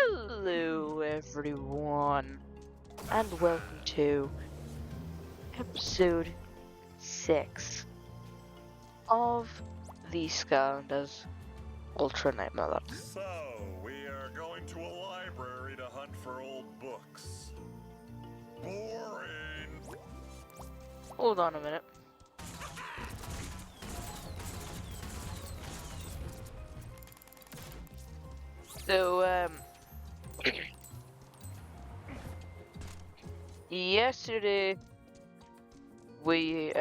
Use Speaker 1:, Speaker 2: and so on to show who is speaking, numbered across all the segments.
Speaker 1: Hello everyone, and welcome to episode 6 of the Skylanders Ultranightmarelocke.
Speaker 2: So, we are going to a library to hunt for old books. Boring!
Speaker 1: Hold on a minute. So, yesterday we,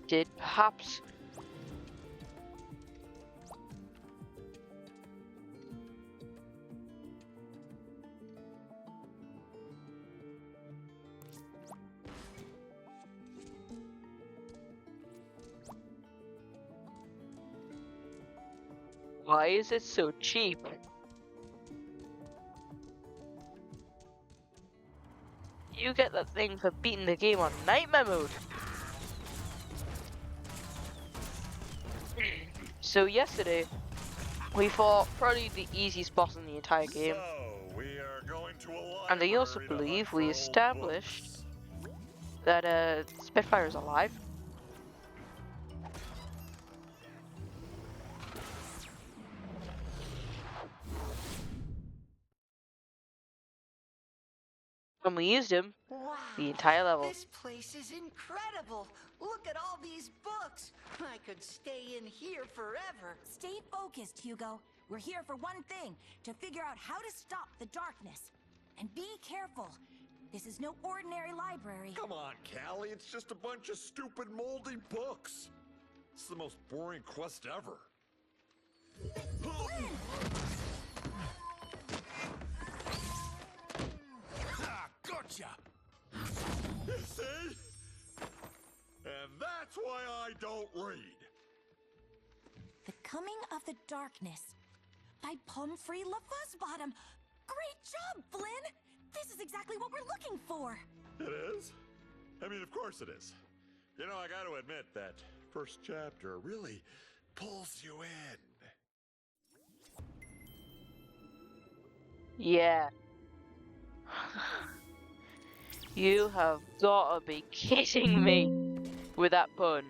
Speaker 1: did perhaps why is it so cheap? You get that thing for beating the game on Nightmare mode. So yesterday, we fought probably the easiest boss in the entire game.
Speaker 2: So, we are going to a library
Speaker 1: And I also
Speaker 2: to
Speaker 1: believe
Speaker 2: hunt
Speaker 1: we
Speaker 2: for old
Speaker 1: established
Speaker 2: books.
Speaker 1: that Spitfire is alive. And we used him
Speaker 3: Wow,
Speaker 1: the entire level.
Speaker 3: this place is incredible. Look at all these books. I could stay in here forever.
Speaker 4: Stay focused, Hugo. We're here for one thing, to figure out how to stop the darkness. And be careful. This is no ordinary library.
Speaker 2: Come on, Callie, it's just a bunch of stupid moldy books. It's the most boring quest ever. Gotcha! You see? And that's why I don't read.
Speaker 4: The Coming of the Darkness by Pumphrey LaFuzzbottom. Great job, Flynn! This is exactly what we're looking for.
Speaker 2: It is? I mean, of course it is. You know, I gotta admit that first chapter really pulls you in.
Speaker 1: Yeah. You have gotta be kidding me with that pun.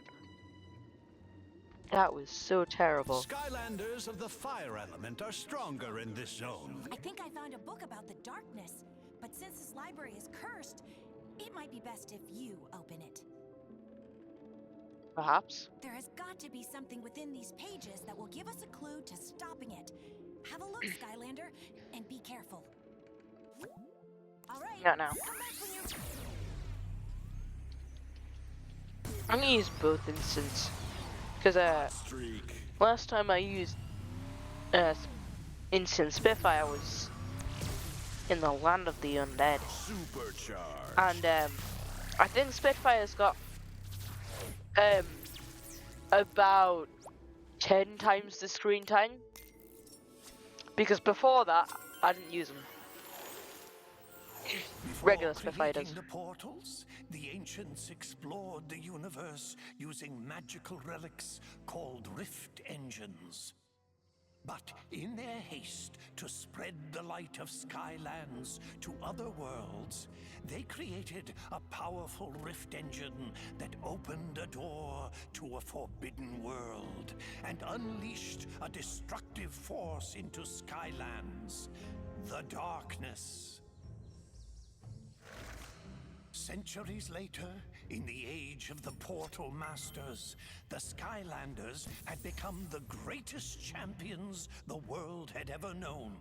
Speaker 1: That was so terrible.
Speaker 5: Skylanders of the fire element are stronger in this zone.
Speaker 4: I think I found a book about the darkness, but since this library is cursed, it might be best if you open it.
Speaker 1: Perhaps.
Speaker 4: There has got to be something within these pages that will give us a clue to stopping it. Have a look, Skylander, and be careful. All right.
Speaker 1: Not now.
Speaker 4: Come back when you're...
Speaker 1: I'm gonna use both instants. Because,
Speaker 2: Streak.
Speaker 1: last time I used, Instant Spitfire was in the land of the undead.
Speaker 2: Supercharged.
Speaker 1: And, I think Spitfire's got, about 10 times the screen time. Because before that, I didn't use them. Regular Spitfire does.
Speaker 5: Creating the portals, the ancients explored the universe using magical relics called rift engines. But in their haste to spread the light of Skylands to other worlds, they created a powerful rift engine that opened a door to a forbidden world and unleashed a destructive force into Skylands, the darkness. Centuries later, in the age of the Portal Masters, the Skylanders had become the greatest champions the world had ever known.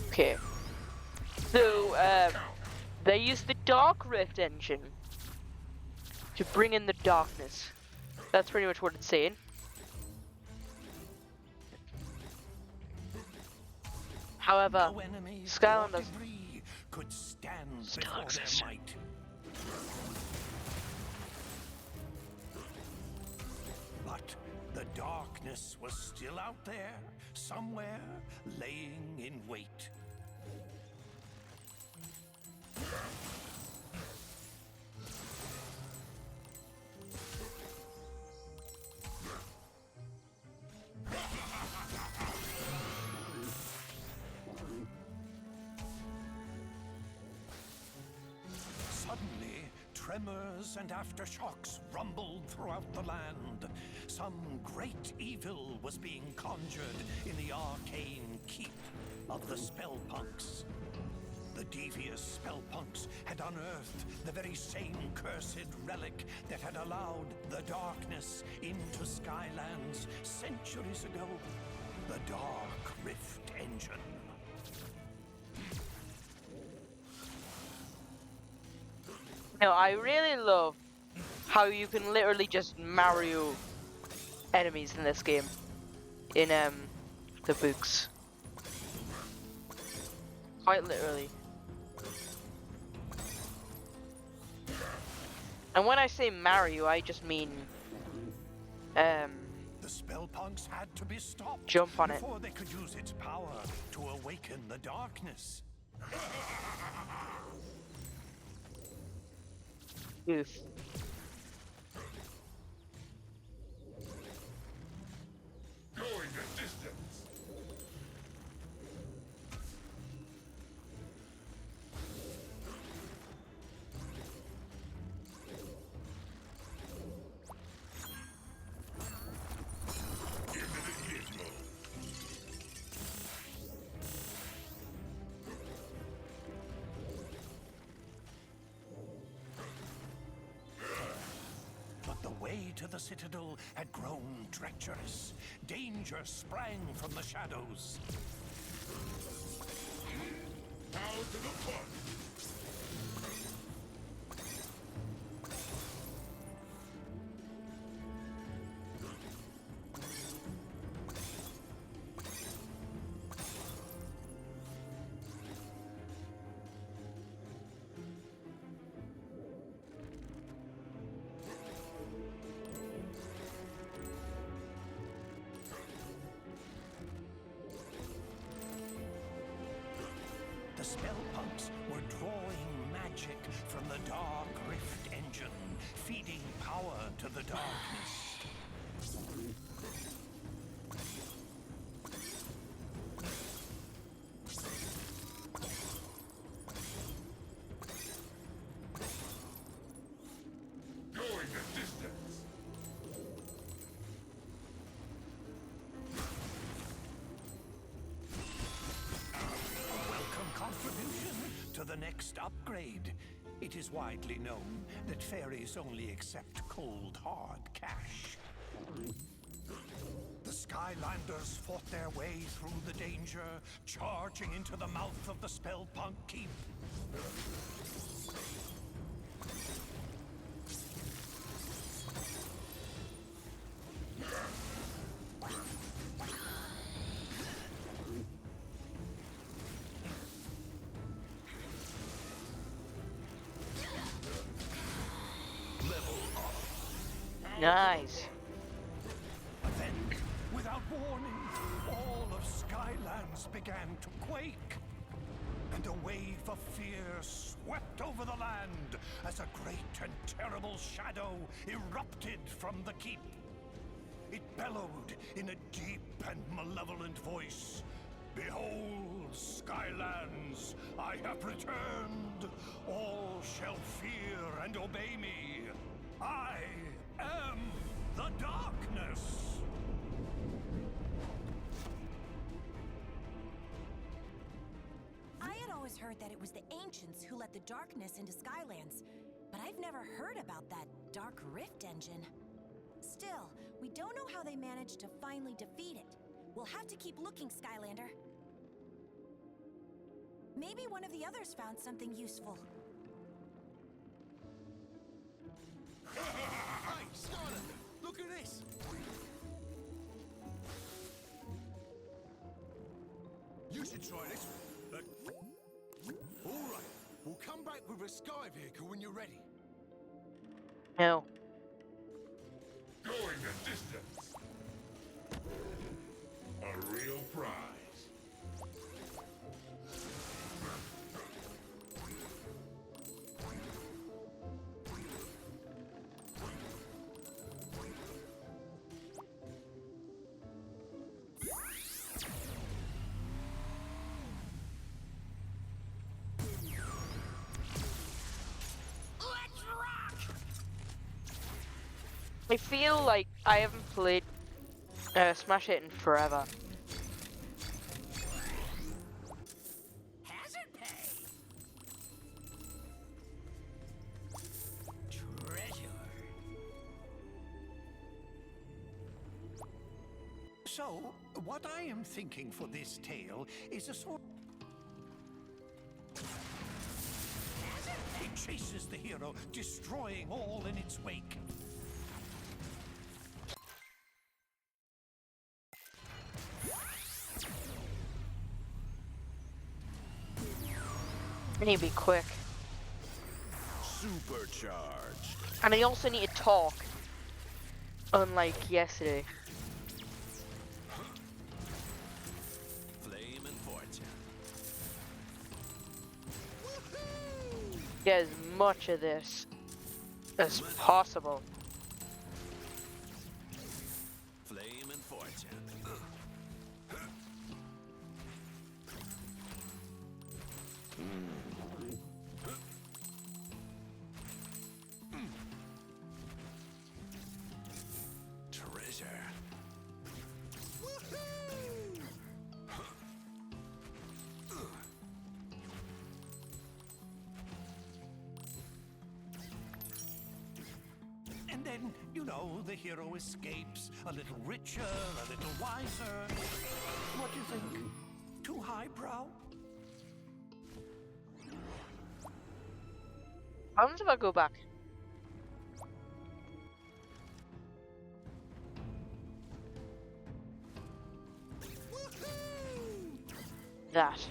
Speaker 1: Okay. So, they used the Dark Rift engine to bring in the darkness. That's pretty much what it's saying. However,
Speaker 5: No enemies or
Speaker 1: Skylanders
Speaker 5: debris could stand
Speaker 1: still
Speaker 5: before
Speaker 1: exist.
Speaker 5: their might. But the darkness was still out there, somewhere, laying in wait. Tremors and aftershocks rumbled throughout the land. Some great evil was being conjured in the arcane keep of the Spellpunks. The devious Spellpunks had unearthed the very same cursed relic that had allowed the darkness into Skylands centuries ago. The Dark Rift Engine.
Speaker 1: Now, I really love how you can literally just Mario enemies in this game. In the books. Quite literally. And when I say Mario, I just mean
Speaker 5: The Spellpunks had to be stopped
Speaker 1: jump on it.
Speaker 5: before they could use its power to awaken the darkness.
Speaker 1: Oof.
Speaker 2: Going the distance. Give me the gizmo.
Speaker 5: But the way to the Citadel had grown treacherous. Danger sprang from the shadows.
Speaker 2: Now to the fun.
Speaker 5: The Spellpunks were drawing magic from the Dark Rift Engine, feeding power to the darkness.
Speaker 2: Going the distance.
Speaker 5: Welcome contribution to the next upgrade. It is widely known that fairies only accept cold, hard cash. The Skylanders fought their way through the danger, charging into the mouth of the Spellpunk Keep.
Speaker 1: Nice.
Speaker 5: But then, without warning, all of Skylands began to quake. And a wave of fear swept over the land as a great and terrible shadow erupted from the keep. It bellowed in a deep and malevolent voice. Behold, Skylands, I have returned. All shall fear and obey me. I am the darkness.
Speaker 4: I had always heard that it was the ancients who let the darkness into Skylands, but I've never heard about that Dark Rift Engine. Still, we don't know how they managed to finally defeat it. We'll have to keep looking, Skylander. Maybe one of the others found something useful.
Speaker 6: Hey, Skylander, look at this! You should try this. All right, we'll come back with a sky vehicle when you're ready.
Speaker 1: No.
Speaker 2: Going the distance. A real prize.
Speaker 4: Let's rock!
Speaker 1: I feel like I haven't played Smash Hit in forever.
Speaker 5: Hazard pay. Treasure. So, what I am thinking for this tale is a sort. It chases the hero, destroying all in its wake.
Speaker 1: I need to be quick.
Speaker 6: Supercharged.
Speaker 1: And I also need to talk. Unlike yesterday.
Speaker 6: Flame and fortune.
Speaker 1: Get as much of this as possible.
Speaker 6: Flame and fortune. Treasure.
Speaker 5: And then, you know, the hero escapes a little richer, a little wiser. What do you think? Too highbrow?
Speaker 1: How happens if I go back? That.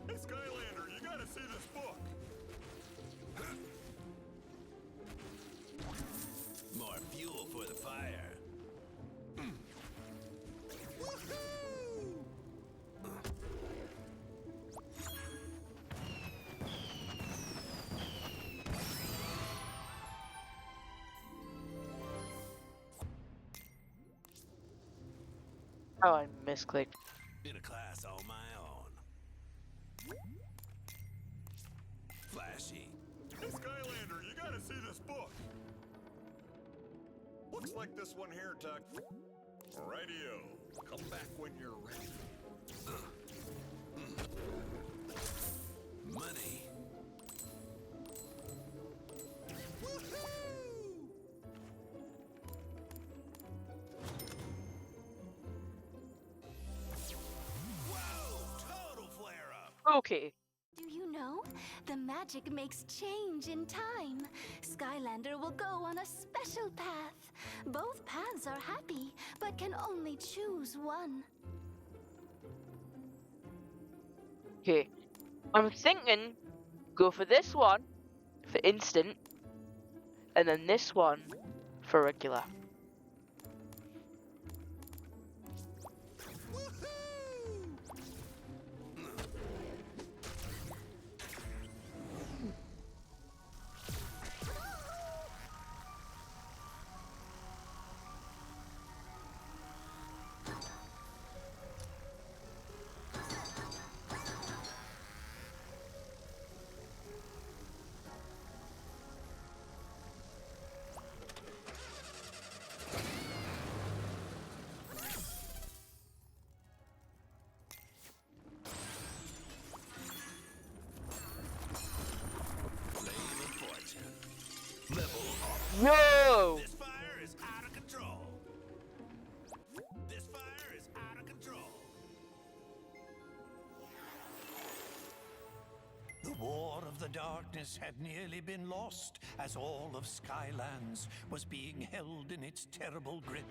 Speaker 2: Hey, Skylander, you gotta see this book.
Speaker 6: More fuel for the fire.
Speaker 1: Oh, I misclicked.
Speaker 6: In a class all my own. Flashy.
Speaker 2: Hey, Skylander, you gotta see this book. Looks like this one here, Tuck. Radio. Come back when you're ready.
Speaker 6: Money. Whoa! Total flare up.
Speaker 1: Okay.
Speaker 7: Do you know? The magic makes change in time. Skylander will go on a special path. Both paths are happy, but can only choose one.
Speaker 1: Okay. I'm thinking go for this one for instant and then this one for regular.
Speaker 6: Flame and fortune. Level up.
Speaker 1: Whoa!
Speaker 6: This fire is out of control. This fire is out of control.
Speaker 5: The War of the Darkness had nearly been lost as all of Skylands was being held in its terrible grip.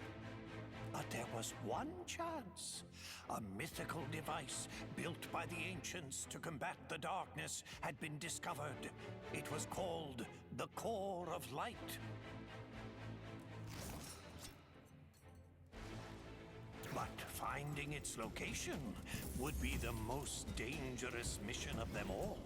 Speaker 5: But there was one chance. A mythical device built by the ancients to combat the darkness had been discovered. It was called the Core of Light. But finding its location would be the most dangerous mission of them all.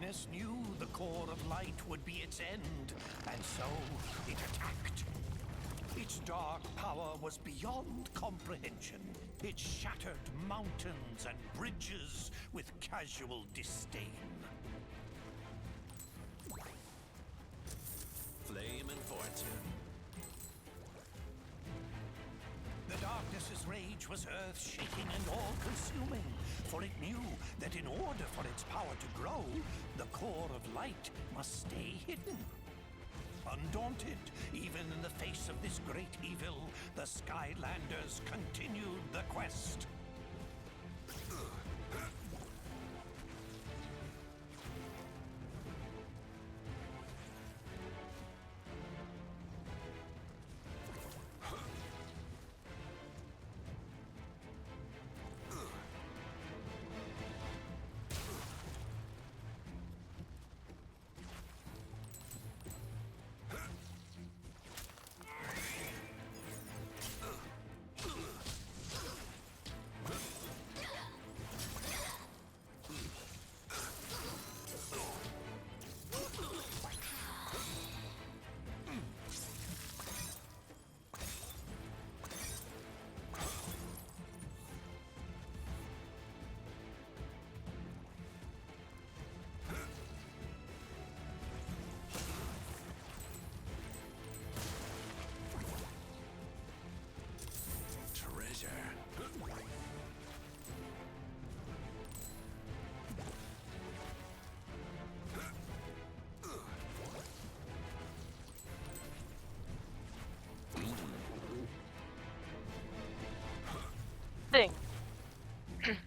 Speaker 5: darkness knew the core of light would be its end, and so it attacked. Its dark power was beyond comprehension. It shattered mountains and bridges with casual disdain.
Speaker 6: Flame and fortune.
Speaker 5: The darkness's rage was earth-shaking and all-consuming, for it knew that in order for its power to grow, the core of light must stay hidden. Undaunted, even in the face of this great evil, the Skylanders continued the quest.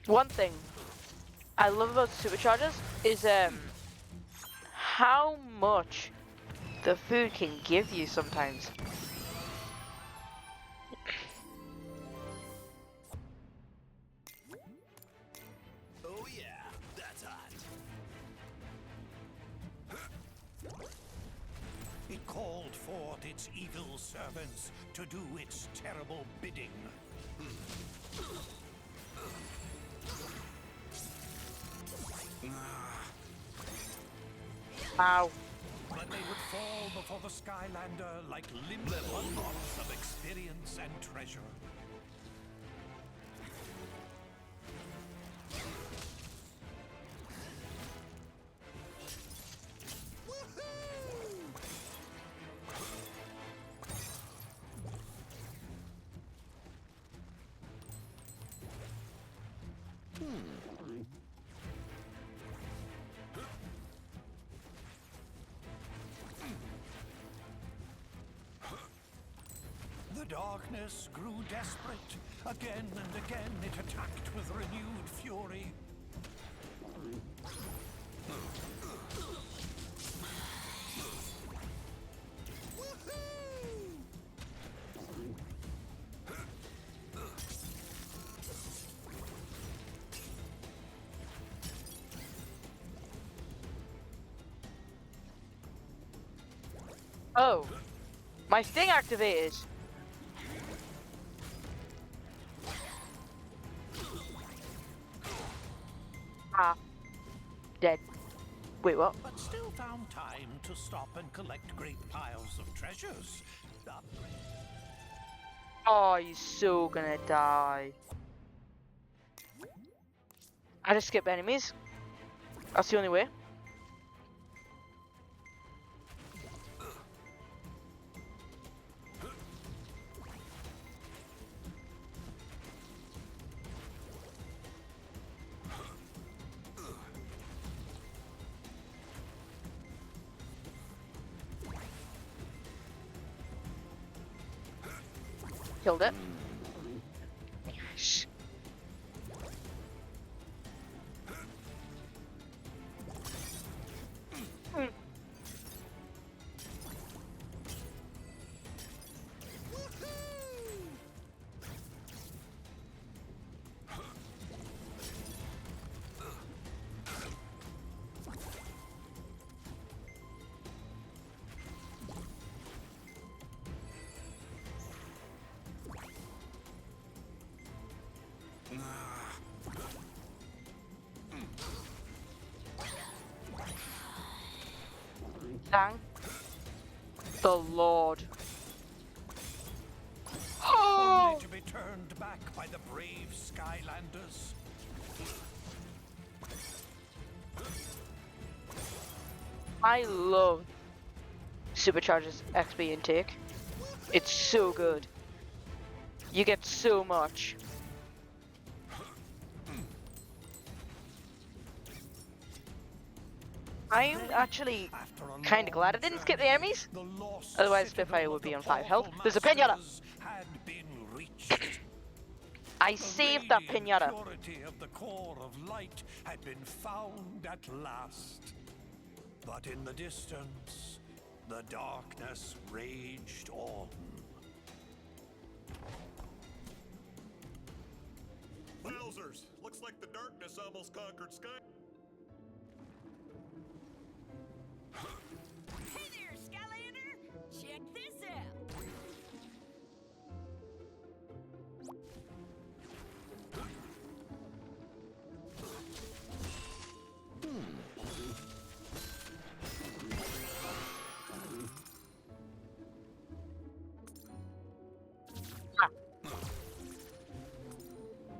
Speaker 1: One thing I love about superchargers is how much the food can give you sometimes.
Speaker 6: Oh yeah, that's hot.
Speaker 5: It called forth its evil servants to do its terrible bidding.
Speaker 1: Wow.
Speaker 5: But they would fall before the Skylander like limited unlocks of experience and treasure. The darkness grew desperate. Again and again it attacked with renewed fury.
Speaker 1: Oh, my sting activated. Ah, dead. Wait, what?
Speaker 5: But still found time to stop and collect great piles of treasures.
Speaker 1: Oh, he's so gonna die. I just skip enemies. That's the only way. Killed it. Shh. Thank the Lord.
Speaker 5: Only to be turned back by the brave Skylanders.
Speaker 1: I love Supercharger's XP intake. It's so good. You get so much. I'm actually kind of glad I didn't skip the enemies. Otherwise, Spitfire would be on 5 health. There's a pinata. I saved that pinata.
Speaker 5: The purity of the core of light had been found at last. But in the distance, the darkness raged on.
Speaker 2: Wowzers! Looks like the darkness almost conquered Sky.
Speaker 4: Hey there, Skylander! Check this out!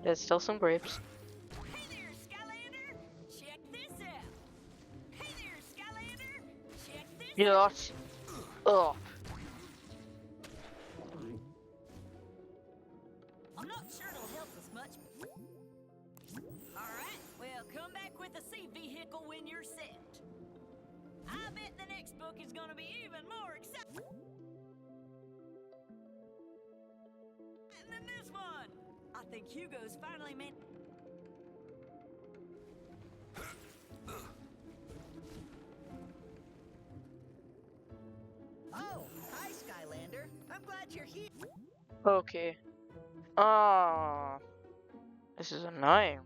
Speaker 1: There's still some grapes.
Speaker 4: Hey there, Skylander! Check this out! Hey there, Skylander! Check this out!
Speaker 1: Yes. Ugh.
Speaker 4: I'm not sure it'll help us much. Alright, well, come back with a sea vehicle when you're set. I bet the next book is gonna be even more exciting than this one! I think Hugo's finally made...
Speaker 3: Oh, hi, Skylander. I'm glad you're here.
Speaker 1: Okay. Ah. This is annoying.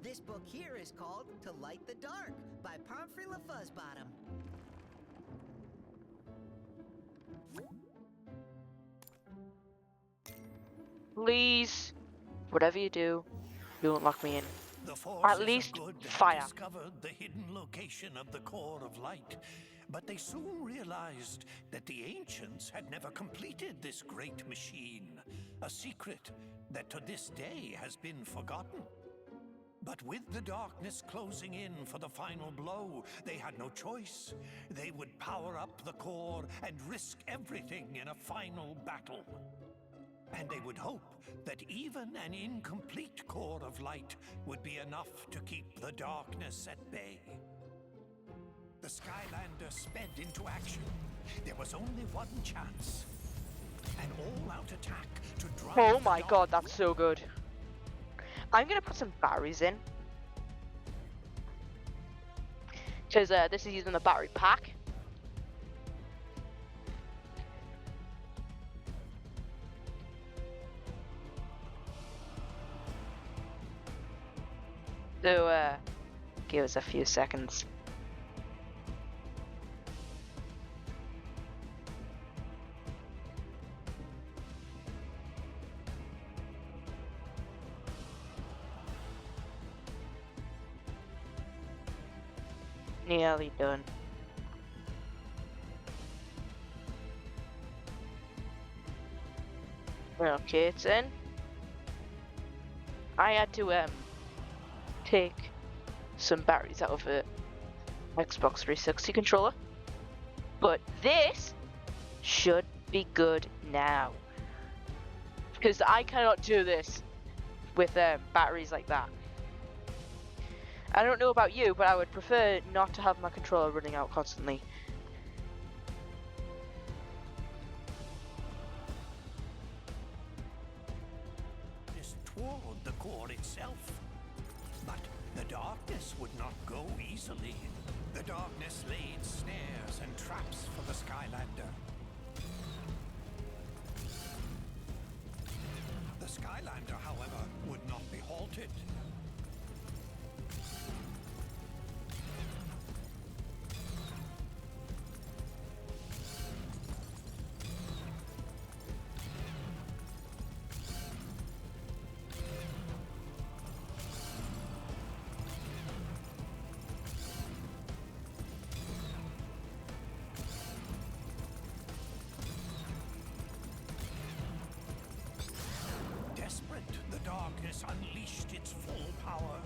Speaker 3: This book here is called To Light the Dark by Pomfrey LaFuzzbottom.
Speaker 1: Please, whatever you do, don't lock me in.
Speaker 5: The forces
Speaker 1: At least
Speaker 5: of good had
Speaker 1: fire.
Speaker 5: discovered the hidden location of the core of light, but they soon realized that the ancients had never completed this great machine, a secret that to this day has been forgotten. But with the darkness closing in for the final blow, they had no choice. They would power up the core and risk everything in a final battle. And they would hope that even an incomplete core of light would be enough to keep the darkness at bay. The Skylanders sped into action. There was only one chance. An all-out attack to drive
Speaker 1: Oh my god, that's so good. I'm gonna put some batteries in. Because this is using the battery pack. So, give us a few seconds. Nearly done. Okay, it's in. I had to take some batteries out of a Xbox 360 controller, but this should be good now, because I cannot do this with batteries like that. I don't know about you, but I would prefer not to have my controller running out constantly.
Speaker 5: Toward the core itself. But the darkness would not go easily. The darkness laid snares and traps for the Skylander. The Skylander, however, would not be halted. darkness unleashed its full power.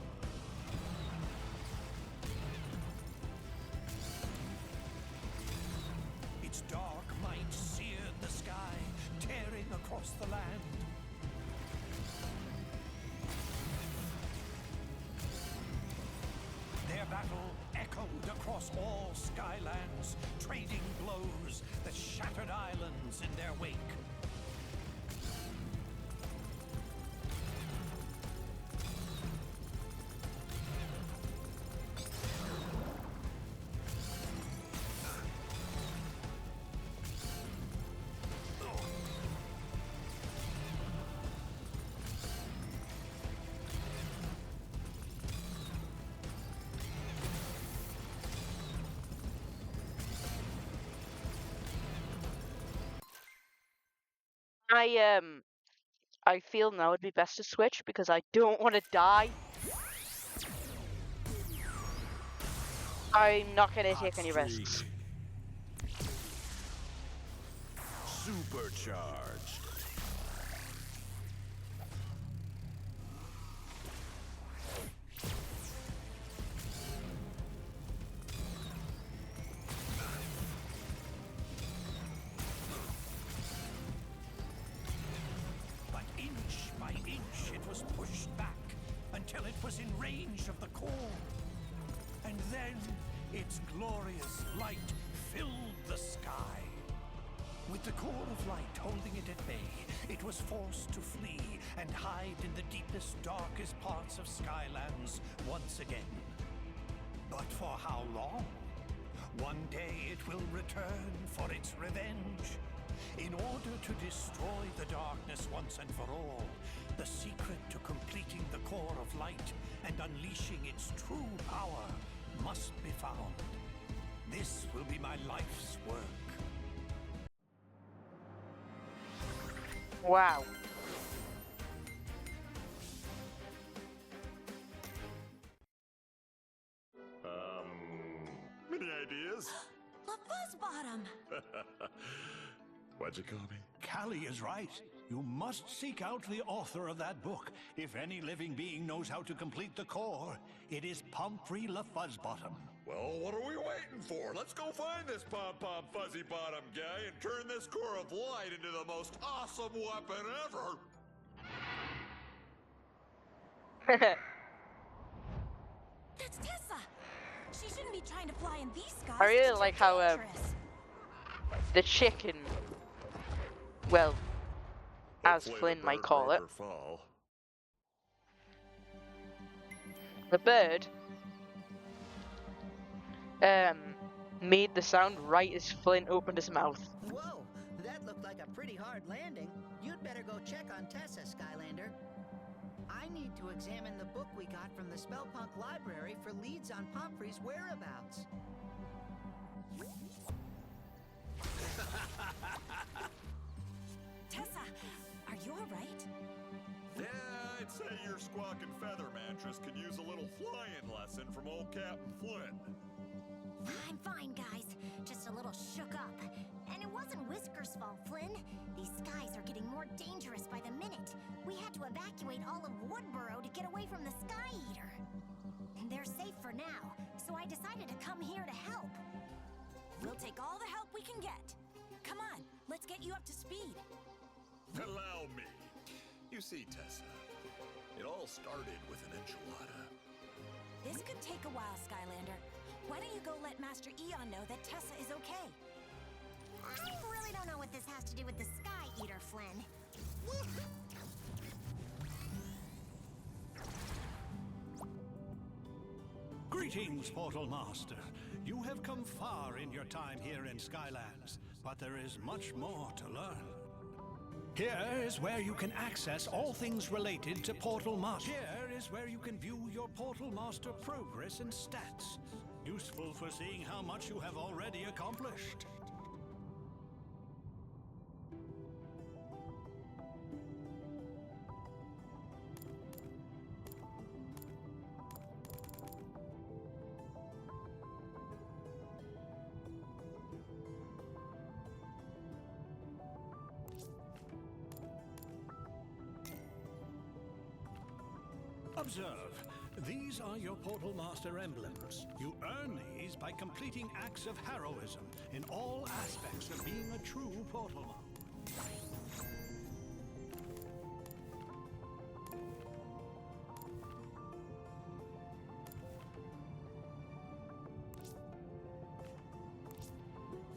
Speaker 5: Its dark might seared the sky, tearing across the land. Their battle echoed across all Skylands, trading blows that shattered islands in their wake.
Speaker 1: I feel now would be best to switch because I don't want to die. I'm not gonna take any risks.
Speaker 6: Supercharged.
Speaker 5: But inch by inch it was pushed back until it was in range of the core. And then its glorious light filled the sky. With the core of light holding it at bay, it was forced to flee and hide in the deepest, darkest parts of Skylands once again. But for how long? One day it will return for its revenge. In order to destroy the darkness once and for all, the secret to completing the core of light and unleashing its true power must be found. This will be my life's work.
Speaker 1: Wow.
Speaker 2: Any ideas?
Speaker 4: The Fuzzbottom!
Speaker 2: What'd you call me?
Speaker 6: Callie is right. You must seek out the author of that book. If any living being knows how to complete the core, it is Pumphrey LaFuzzbottom.
Speaker 2: Well, what are we waiting for? Let's go find this pom-pom fuzzy bottom guy and turn this core of light into the most awesome weapon ever.
Speaker 4: That's Tessa! She shouldn't be trying to fly in these skies.
Speaker 1: I really
Speaker 4: It's
Speaker 1: like how
Speaker 4: dangerous.
Speaker 1: the chicken, well, as
Speaker 2: Hopefully
Speaker 1: Flynn
Speaker 2: the
Speaker 1: might
Speaker 2: bird
Speaker 1: call
Speaker 2: broke
Speaker 1: it,
Speaker 2: her fall.
Speaker 1: the bird made the sound right as Flynn opened his mouth.
Speaker 3: Whoa, that looked like a pretty hard landing. You'd better go check on Tessa, Skylander. I need to examine the book we got from the Spellpunk library for leads on Pumphrey's whereabouts.
Speaker 4: Tessa, are you alright?
Speaker 2: Yeah, I'd say your squawking feather mattress could use a little flying lesson from old Captain Flynn.
Speaker 8: I'm fine, guys. Just a little shook up. And it wasn't Whisker's fault, Flynn. These skies are getting more dangerous by the minute. We had to evacuate all of Woodboro to get away from the Sky Eater. They're safe for now, so I decided to come here to help.
Speaker 4: We'll take all the help we can get. Come on, let's get you up to speed.
Speaker 2: Allow me. You see, Tessa, it all started with an enchilada.
Speaker 4: This could take a while, Skylander. Why don't you go let Master Eon know that Tessa is okay?
Speaker 8: I really don't know what this has to do with the Sky Eater, Flynn.
Speaker 6: Greetings, Portal Master. You have come far in your time here in Skylands, but there is much more to learn. Here is where you can access all things related to Portal Master. Here is where you can view your Portal Master progress and stats. Useful for seeing how much you have already accomplished. Observe. These are your Portal Master emblems. You earn these by completing acts of heroism in all aspects of being a true Portal Master.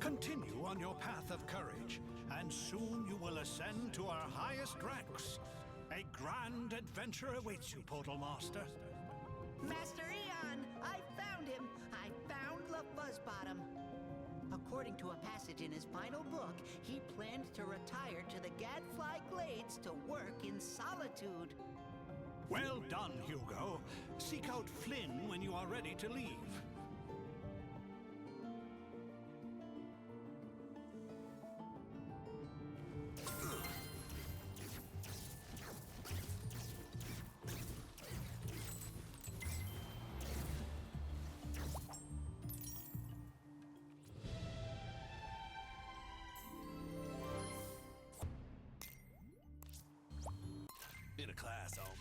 Speaker 6: Continue on your path of courage, and soon you will ascend to our highest ranks. A grand adventure awaits you, Portal Master.
Speaker 3: Master Eon! I found him! I found LaFuzzbottom! According to a passage in his final book, he planned to retire to the Gadfly Glades to work in solitude.
Speaker 6: Well done, Hugo. Seek out Flynn when you are ready to leave. In a class, Oma.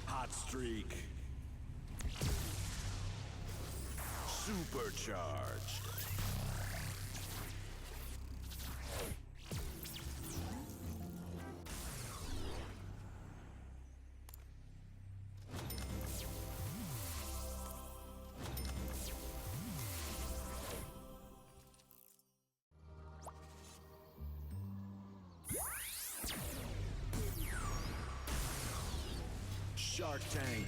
Speaker 2: Hot streak. Supercharged. Shark Tank.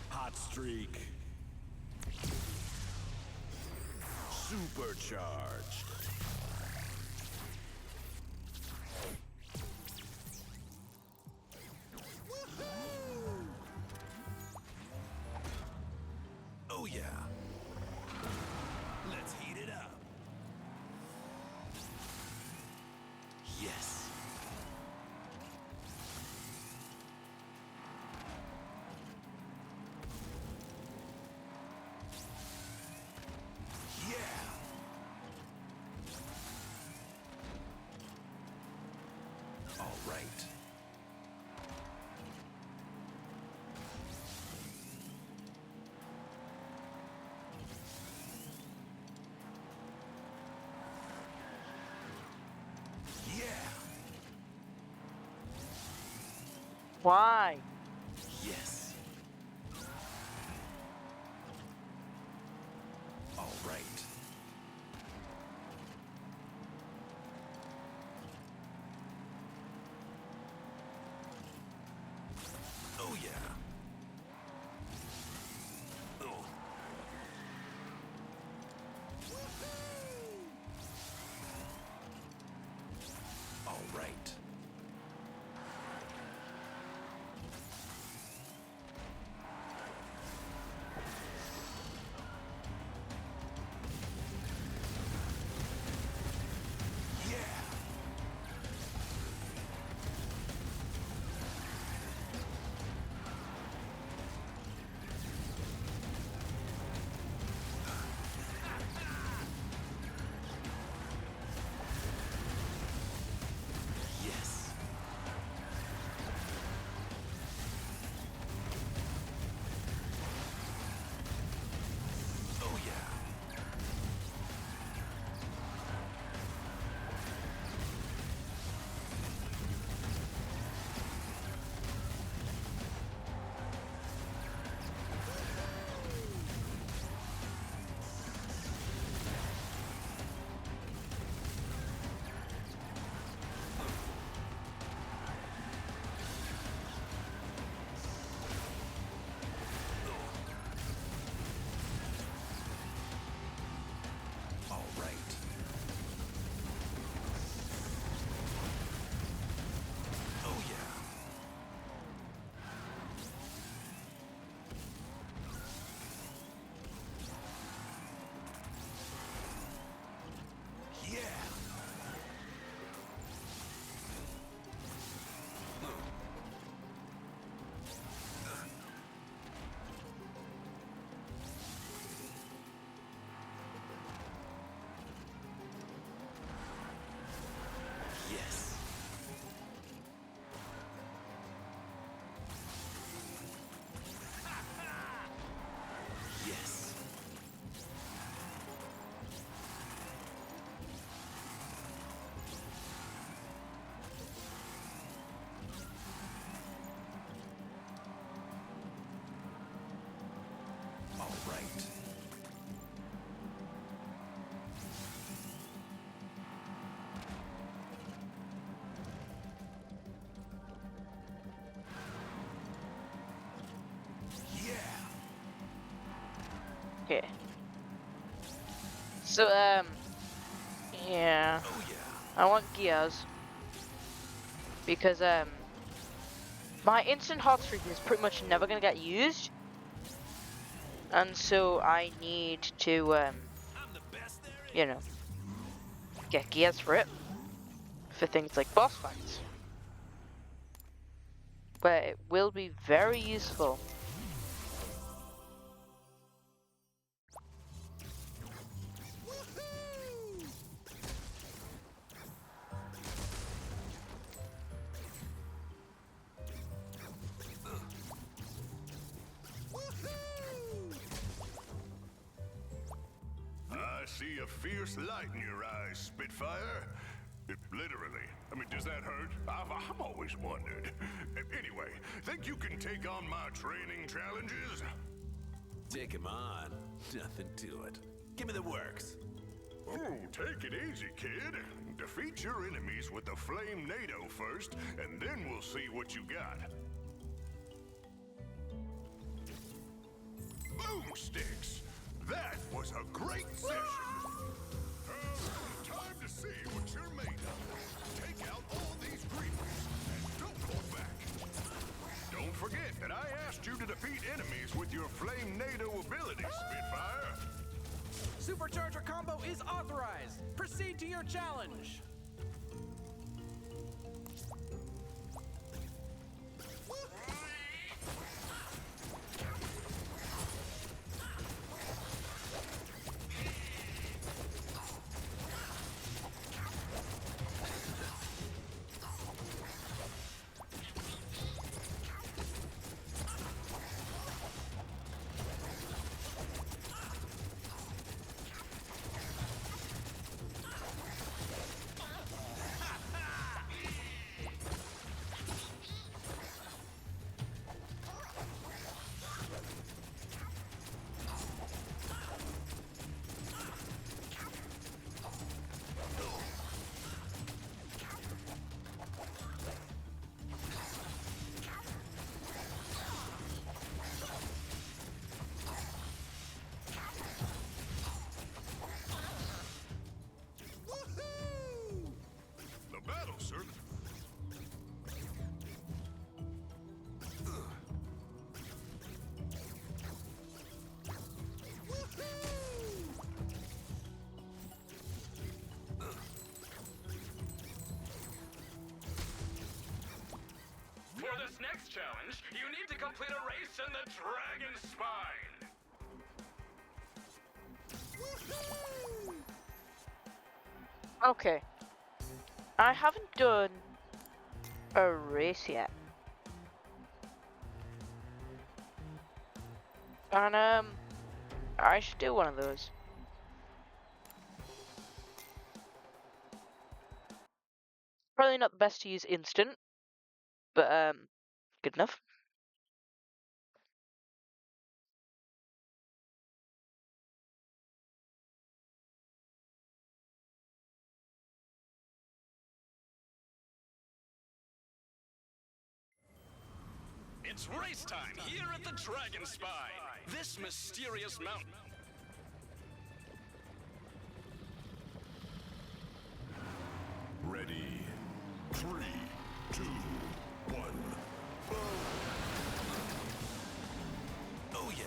Speaker 2: Hot streak. Supercharged.
Speaker 5: Oh yeah. Let's heat it up. Yes. Yeah. All right. Yeah.
Speaker 1: Why?
Speaker 5: Yes. All right. Oh yeah. Oh. All right.
Speaker 1: Okay. So, yeah. I want gears. Because, my instant hot streak is pretty much never gonna get used. And so I need to, you know, get gears for it. For things like boss fights. But it will be very useful.
Speaker 2: I see a fierce light in your eyes, Spitfire. Literally. I mean, does that hurt? I've always wondered. Anyway, think you can take on my training challenges?
Speaker 9: Take him on. Nothing to it. Give me the works.
Speaker 2: Oh, take it easy, kid. Defeat your enemies with the Flame NATO first, and then we'll see what you got. Boomsticks! That was a great session! Time to see what you're made of. Take out all these creepers, and don't hold back. Don't forget that I asked you to defeat enemies with your Flame NATO ability, Spitfire.
Speaker 10: Supercharger combo is authorized. Proceed to your challenge.
Speaker 11: For this next challenge, you need to complete a race in the Dragon Spine.
Speaker 1: Okay. I haven't done a race yet. And, I should do one of those. Probably not the best to use instant, but, good enough.
Speaker 11: It's race time here at the Dragon Spine, this mysterious mountain.
Speaker 2: Ready. 3, 2, 1.
Speaker 9: Oh, yeah.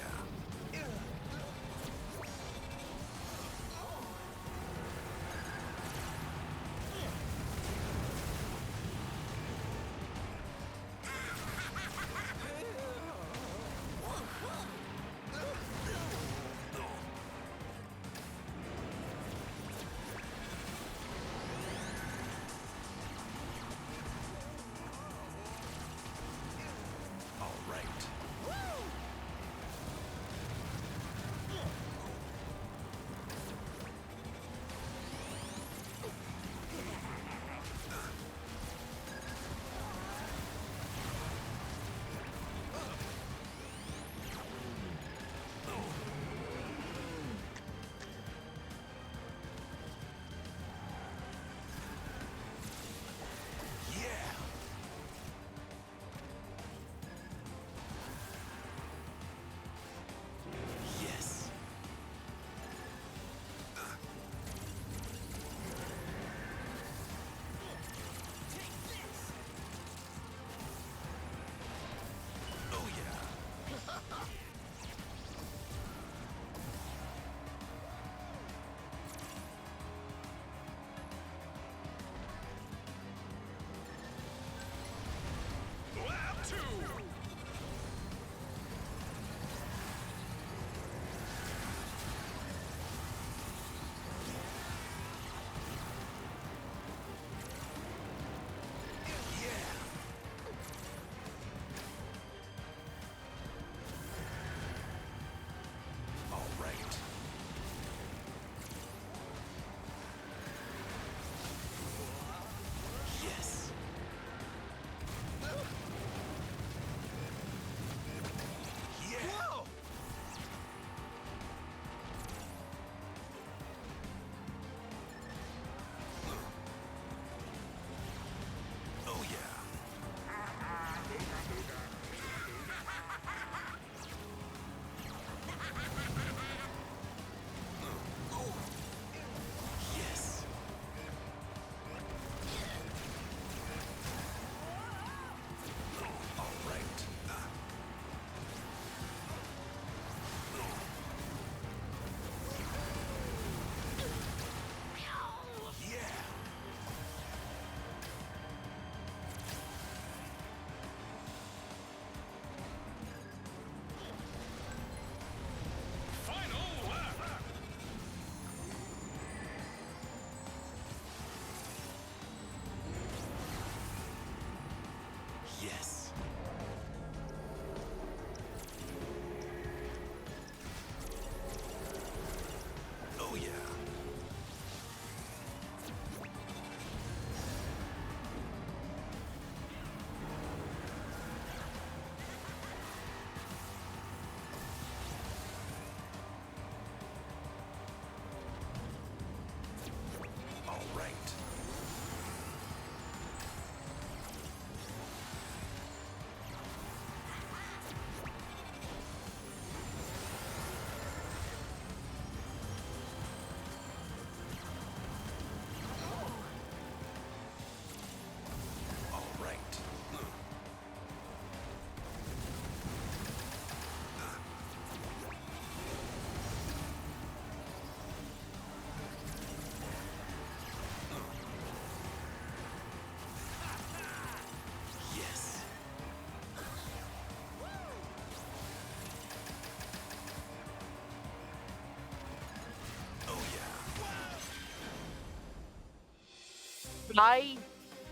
Speaker 1: I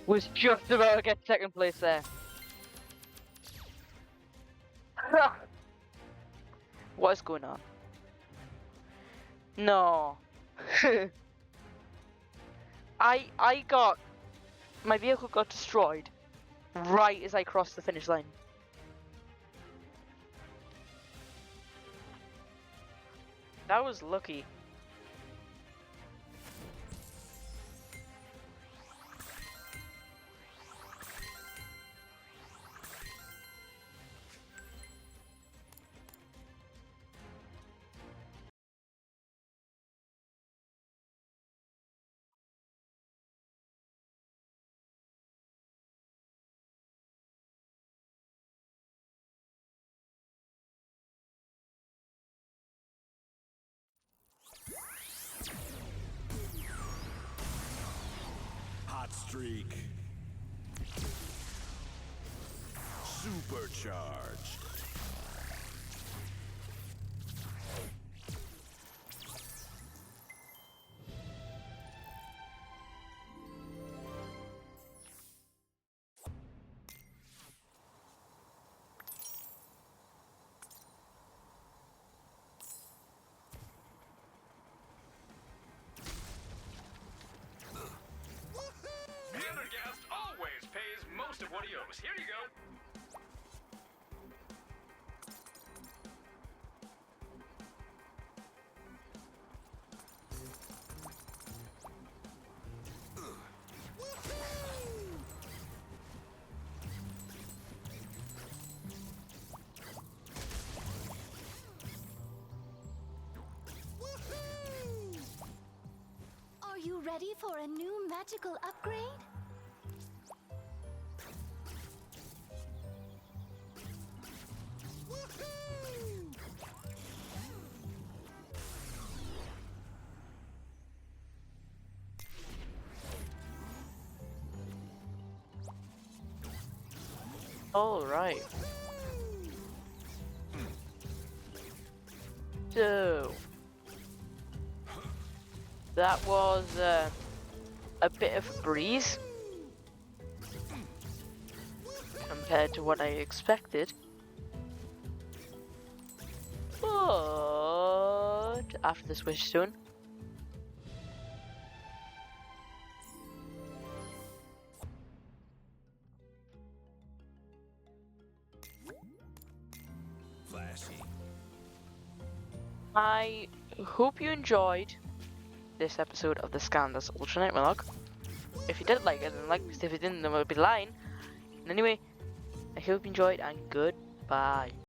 Speaker 1: was just about to get second place there. What is going on? No. My vehicle got destroyed right as I crossed the finish line. That was lucky.
Speaker 2: Hot streak. Supercharged.
Speaker 11: The other guest always pays most of what he owes. Here you go.
Speaker 7: Are you ready for a new magical upgrade?
Speaker 1: All right. So that was a bit of a breeze compared to what I expected. But after the switch soon.
Speaker 9: Flashy.
Speaker 1: I hope you enjoyed this episode of the Skylanders Ultranightmarelocke. If you did like it, then like me. If you didn't, then we'll be lying. And anyway, I hope you enjoyed, and goodbye.